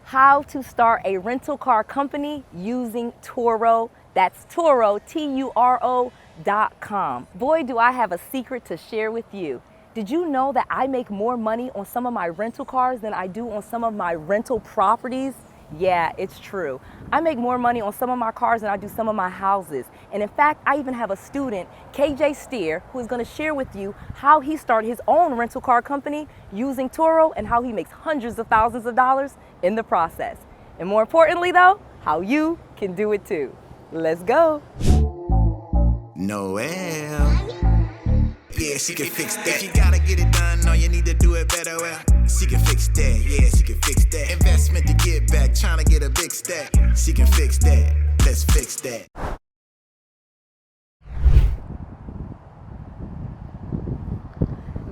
how to start a rental car company using Turo. That's Turo, Turo.com. Boy, do I have a secret to share with you. Did you know that I make more money on some of my rental cars than I do on some of my rental properties? Yeah, it's true. I make more money on some of my cars than I do some of my houses. And in fact, I even have a student, 𝗡𝗲𝗃, who is going to share with you how he started his own rental car company using Turo and how he makes hundreds of thousands of dollars in the process. And more importantly though, how you can do it too. Let's go. Noel. Yeah, she can fix that. If you gotta get it done, no, you need to do it better. Well, she can fix that. Yeah, she can fix that. Investment to get back, trying to get a big stack. She can fix that. Let's fix that.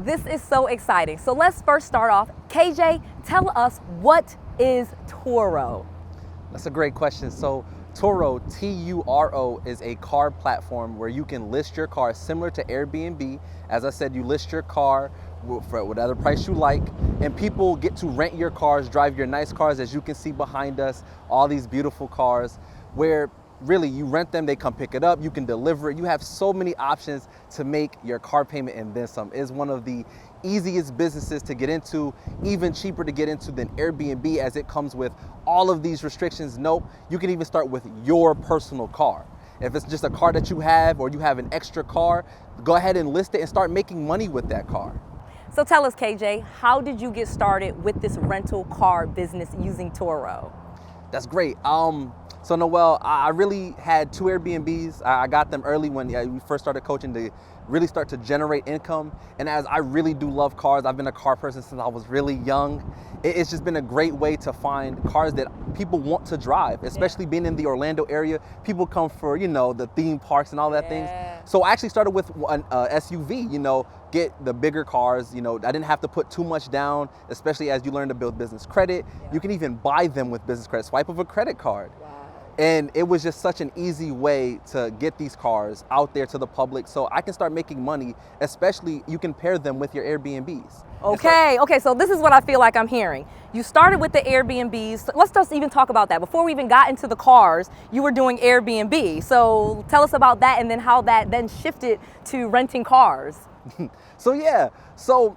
This is so exciting. So let's first start off. KJ, tell us, what is Turo? That's a great question. So Turo, T-U-R-O, is a car platform where you can list your car similar to Airbnb. As I said, you list your car for whatever price you like, and people get to rent your cars, drive your nice cars, as you can see behind us, all these beautiful cars, where really you rent them, they come pick it up, you can deliver it. You have so many options to make your car payment and then some. It's one of the easiest businesses to get into, even cheaper to get into than Airbnb, as it comes with all of these restrictions. Nope, you can even start with your personal car. If it's just a car that you have, or you have an extra car, go ahead and list it and start making money with that car. So tell us, KJ, how did you get started with this rental car business using Turo? That's great. So Noel, I really had 2 Airbnbs. I got them early when we first started coaching to really start to generate income. And as I really do love cars, I've been a car person since I was really young. It's just been a great way to find cars that people want to drive, especially being in the Orlando area. People come for, you know, the theme parks and all that things. So I actually started with an SUV, you know, get the bigger cars. You know, I didn't have to put too much down, especially as you learn to build business credit. You can even buy them with business credit, swipe of a credit card. And it was just such an easy way to get these cars out there to the public, so I can start making money, especially you can pair them with your Airbnbs. Okay, so this is what I feel like I'm hearing. You started with the Airbnbs. Let's just even talk about that. Before we even got into the cars, you were doing Airbnb. So tell us about that, and then how that then shifted to renting cars. So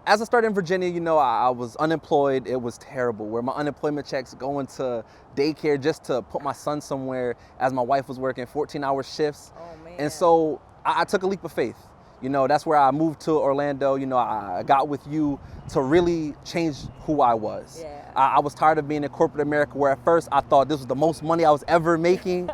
as I started in Virginia, you know, I was unemployed. It was terrible, where my unemployment checks going to daycare just to put my son somewhere, as my wife was working 14-hour shifts. Oh, man. And so I took a leap of faith. You know, that's where I moved to Orlando. You know, I got with you to really change who I was. Yeah. I was tired of being in corporate America, where at first I thought this was the most money I was ever making.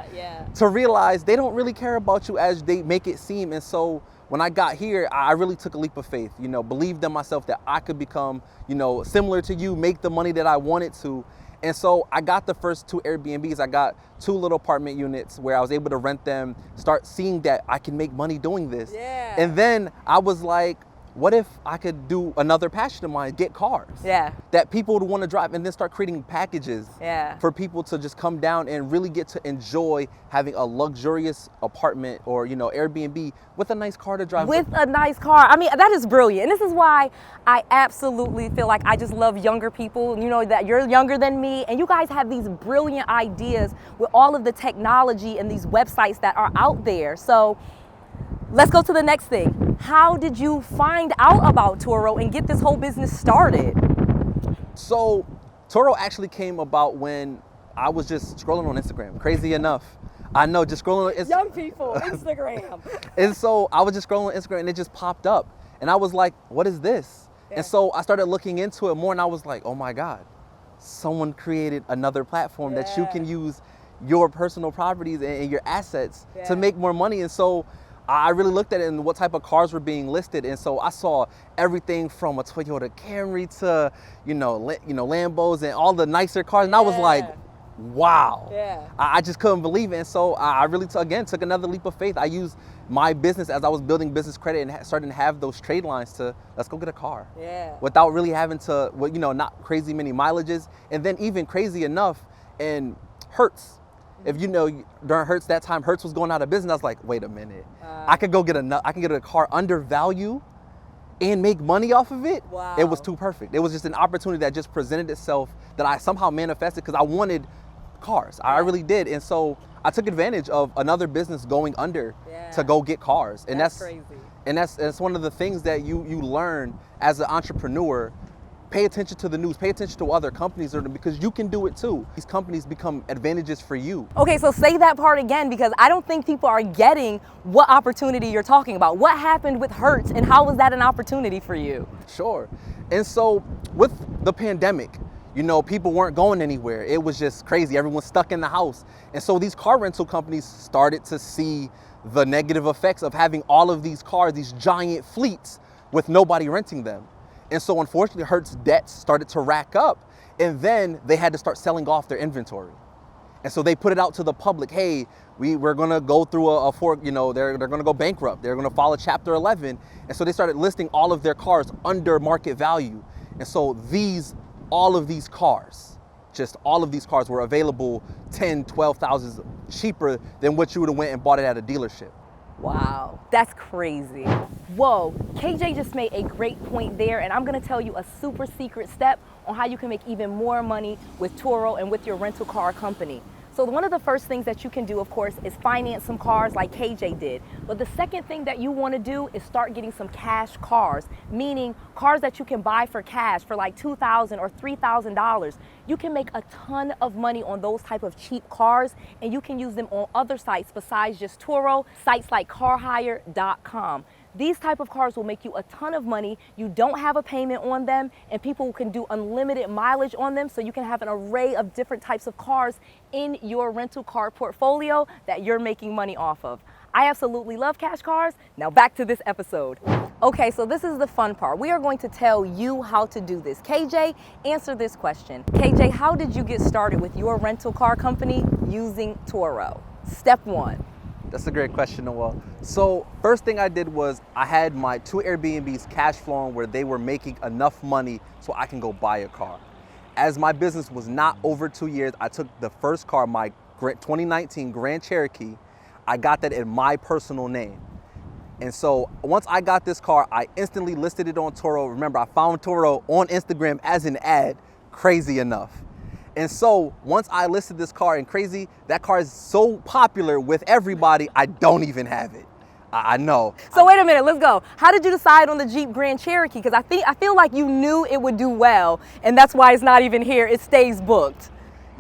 To realize they don't really care about you as they make it seem. And so when I got here, I really took a leap of faith, you know, believed in myself that I could become, you know, similar to you, make the money that I wanted to. And so I got the first 2 Airbnbs. I got 2 little apartment units where I was able to rent them, start seeing that I can make money doing this. And then I was like, what if I could do another passion of mine, get cars that people would want to drive, and then start creating packages for people to just come down and really get to enjoy having a luxurious apartment or, you know, Airbnb with a nice car to drive. With a nice car. I mean, that is brilliant. And this is why I absolutely feel like I just love younger people. You know, that you're younger than me, and you guys have these brilliant ideas with all of the technology and these websites that are out there. So let's go to the next thing. How did you find out about Turo and get this whole business started? So Turo actually came about when I was just scrolling on Instagram. Crazy enough. I know, just scrolling on Instagram. Young people, Instagram. And so I was just scrolling on Instagram and it just popped up. And I was like, what is this? And so I started looking into it more, and I was like, oh my God, someone created another platform that you can use your personal properties and your assets to make more money. And so I really looked at it and what type of cars were being listed, and so I saw everything from a Toyota Camry to, you know, Lambos and all the nicer cars, and I was like, wow. I just couldn't believe it. And so I really took another leap of faith. I used my business as I was building business credit and starting to have those trade lines to, let's go get a car. Without really having to, you know, not crazy many mileages, and then even crazy enough, and Hertz. If you know, during Hertz, that time Hertz was going out of business, I was like, wait a minute. I could go get I can get a car under value and make money off of it, Wow. it was too perfect. It was just an opportunity that just presented itself that I somehow manifested because I wanted cars. I really did. And so I took advantage of another business going under to go get cars. And that's crazy. And that's one of the things that you learn as an entrepreneur. Pay attention to the news, pay attention to what other companies are doing, because you can do it too. These companies become advantages for you. Okay, so say that part again, because I don't think people are getting what opportunity you're talking about. What happened with Hertz and how was that an opportunity for you? Sure. And so with the pandemic, you know, people weren't going anywhere. It was just crazy. Everyone's stuck in the house. And so these car rental companies started to see the negative effects of having all of these cars, these giant fleets with nobody renting them. And so unfortunately, Hertz debts started to rack up, and then they had to start selling off their inventory. And so they put it out to the public, hey, we're gonna go through a fork, you know, they're gonna go bankrupt. They're gonna file a Chapter 11. And so they started listing all of their cars under market value. And so all of these cars were available 10, 12,000 cheaper than what you would have went and bought it at a dealership. Wow, that's crazy. Whoa, KJ just made a great point there, and I'm gonna tell you a super secret step on how you can make even more money with Turo and with your rental car company. So one of the first things that you can do, of course, is finance some cars like KJ did. But the second thing that you want to do is start getting some cash cars, meaning cars that you can buy for cash for like $2,000 or $3,000. You can make a ton of money on those type of cheap cars, and you can use them on other sites besides just Turo, sites like car-hire.com. These type of cars will make you a ton of money. You don't have a payment on them, and people can do unlimited mileage on them, so you can have an array of different types of cars in your rental car portfolio that you're making money off of. I absolutely love cash cars. Now back to this episode. Okay, so this is the fun part. We are going to tell you how to do this. KJ, answer this question. KJ, how did you get started with your rental car company using Turo? Step one. That's a great question, Noel. So first thing I did was I had my 2 Airbnbs cash flowing where they were making enough money so I can go buy a car. As my business was not over 2 years, I took the first car, my 2019 Grand Cherokee. I got that in my personal name. And so once I got this car, I instantly listed it on Turo. Remember, I found Turo on Instagram as an ad, crazy enough. And so once I listed this car, and crazy, that car is so popular with everybody, I don't even have it. I know. So wait a minute, let's go. How did you decide on the Jeep Grand Cherokee? Because I feel like you knew it would do well, and that's why it's not even here. It stays booked.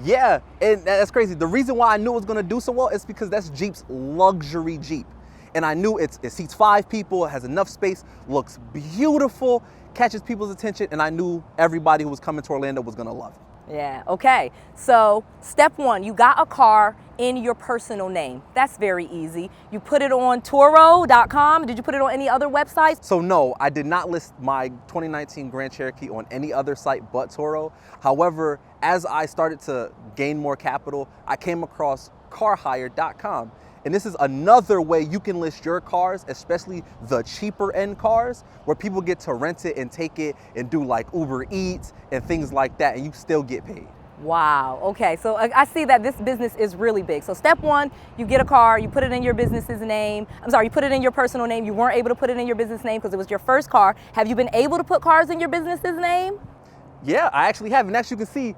Yeah, and that's crazy. The reason why I knew it was gonna do so well is because that's Jeep's luxury Jeep. And I knew it seats 5 people, it has enough space, looks beautiful, catches people's attention, and I knew everybody who was coming to Orlando was gonna love it. Yeah, okay. So step one, you got a car in your personal name. That's very easy. You put it on Turo.com. Did you put it on any other websites? So no, I did not list my 2019 Grand Cherokee on any other site but Turo. However, as I started to gain more capital, I came across car-hire.com. And this is another way you can list your cars, especially the cheaper end cars, where people get to rent it and take it and do like Uber Eats and things like that, and you still get paid. Wow, okay, so I see that this business is really big. So step one, you get a car, you put it in your business's name. You put it in your personal name. You weren't able to put it in your business name because it was your first car. Have you been able to put cars in your business's name? Yeah, I actually have, and as you can see,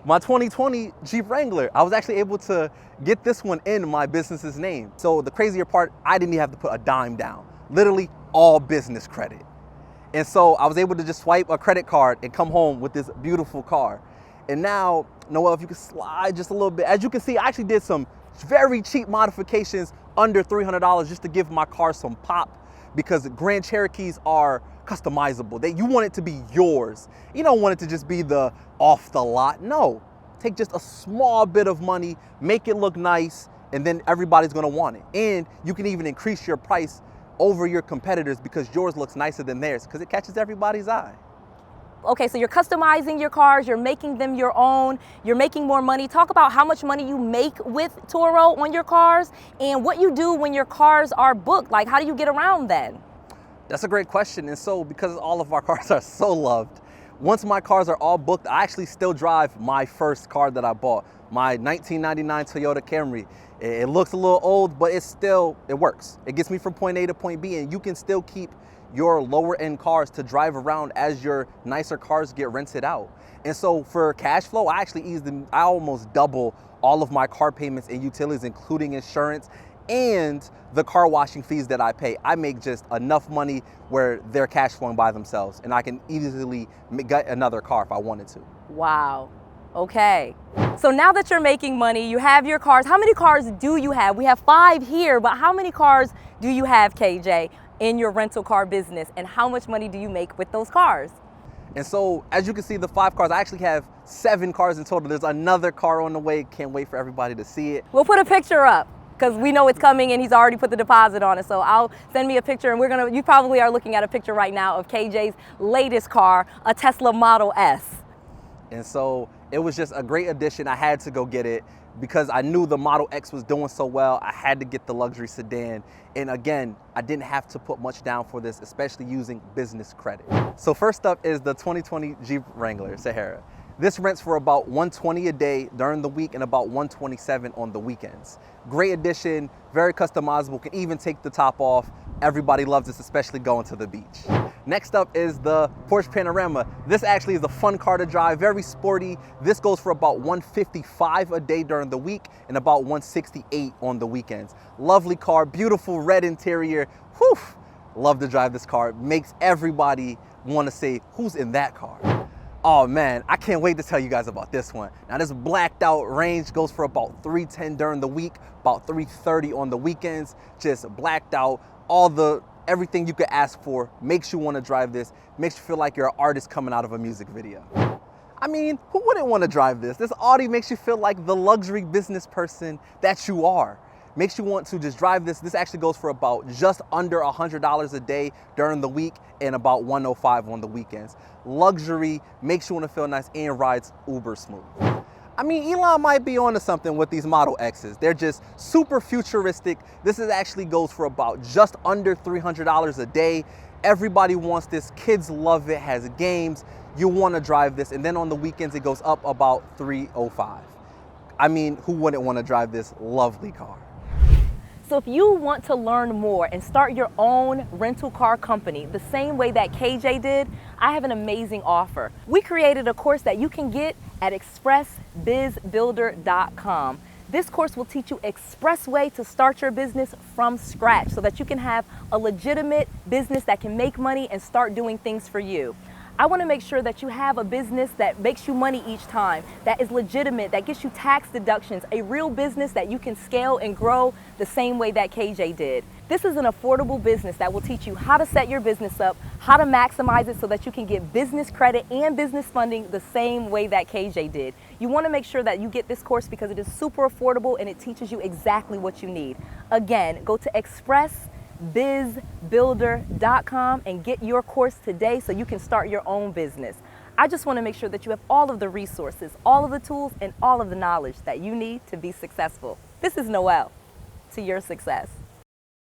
my 2020 Jeep Wrangler, I was actually able to get this one in my business's name. So the crazier part, I didn't even have to put a dime down. Literally all business credit. And so I was able to just swipe a credit card and come home with this beautiful car. And now, Noel, if you could slide just a little bit. As you can see, I actually did some very cheap modifications under $300 just to give my car some pop, because Grand Cherokees are customizable. You want it to be yours. You don't want it to just be the off the lot. No, take just a small bit of money, make it look nice, and then everybody's gonna want it. And you can even increase your price over your competitors because yours looks nicer than theirs because it catches everybody's eye. Okay, so you're customizing your cars, you're making them your own, you're making more money. Talk about how much money you make with Turo on your cars and what you do when your cars are booked. Like, how do you get around then? That's a great question. And so because all of our cars are so loved, once my cars are all booked, I actually still drive my first car that I bought, my 1999 Toyota Camry. It looks a little old, but it works. It gets me from point A to point B, and you can still keep your lower end cars to drive around as your nicer cars get rented out. And so for cash flow, I actually I almost double all of my car payments and utilities, including insurance and the car washing fees that I pay. I make just enough money where they're cash flowing by themselves, and I can easily get another car if I wanted to. Wow. Okay. So now that you're making money, you have your cars. How many cars do you have? We have 5 here, but how many cars do you have, KJ, in your rental car business, and how much money do you make with those cars? And so, as you can see, the 5 cars, I actually have 7 cars in total. There's another car on the way. Can't wait for everybody to see it. We'll put a picture up because we know it's coming and he's already put the deposit on it. So I'll send me a picture, and you probably are looking at a picture right now of KJ's latest car, a Tesla Model S. And so it was just a great addition. I had to go get it because I knew the Model X was doing so well. I had to get the luxury sedan. And again, I didn't have to put much down for this, especially using business credit. So first up is the 2020 Jeep Wrangler Sahara. This rents for about $120 a day during the week and about $127 on the weekends. Great addition, very customizable, can even take the top off. Everybody loves this, especially going to the beach. Next up is the Porsche Panamera. This actually is a fun car to drive, very sporty. This goes for about $155 a day during the week and about $168 on the weekends. Lovely car, beautiful red interior. Whew, love to drive this car. Makes everybody want to say, who's in that car? Oh man, I can't wait to tell you guys about this one. Now this blacked out range goes for about $310 during the week, about $330 on the weekends. Just blacked out, everything you could ask for. Makes you want to drive this, makes you feel like you're an artist coming out of a music video. I mean, who wouldn't want to drive this? This Audi makes you feel like the luxury business person that you are. Makes you want to just drive this. This actually goes for about just under $100 a day during the week and about $105 on the weekends. Luxury, makes you want to feel nice, and rides uber smooth. I mean, Elon might be onto something with these Model X's. They're just super futuristic. This actually goes for about just under $300 a day. Everybody wants this. Kids love it, has games. You want to drive this. And then on the weekends, it goes up about $305. I mean, who wouldn't want to drive this lovely car? So if you want to learn more and start your own rental car company the same way that KJ did, I have an amazing offer. We created a course that you can get at expressbizbuilder.com. This course will teach you express way to start your business from scratch so that you can have a legitimate business that can make money and start doing things for you. I want to make sure that you have a business that makes you money each time, that is legitimate, that gets you tax deductions, a real business that you can scale and grow the same way that KJ did. This is an affordable business that will teach you how to set your business up, how to maximize it so that you can get business credit and business funding the same way that KJ did. You want to make sure that you get this course because it is super affordable and it teaches you exactly what you need. Again, go to expressbizbuilder.com and get your course today so you can start your own business. I just want to make sure that you have all of the resources, all of the tools, and all of the knowledge that you need to be successful. This is Noelle, to your success.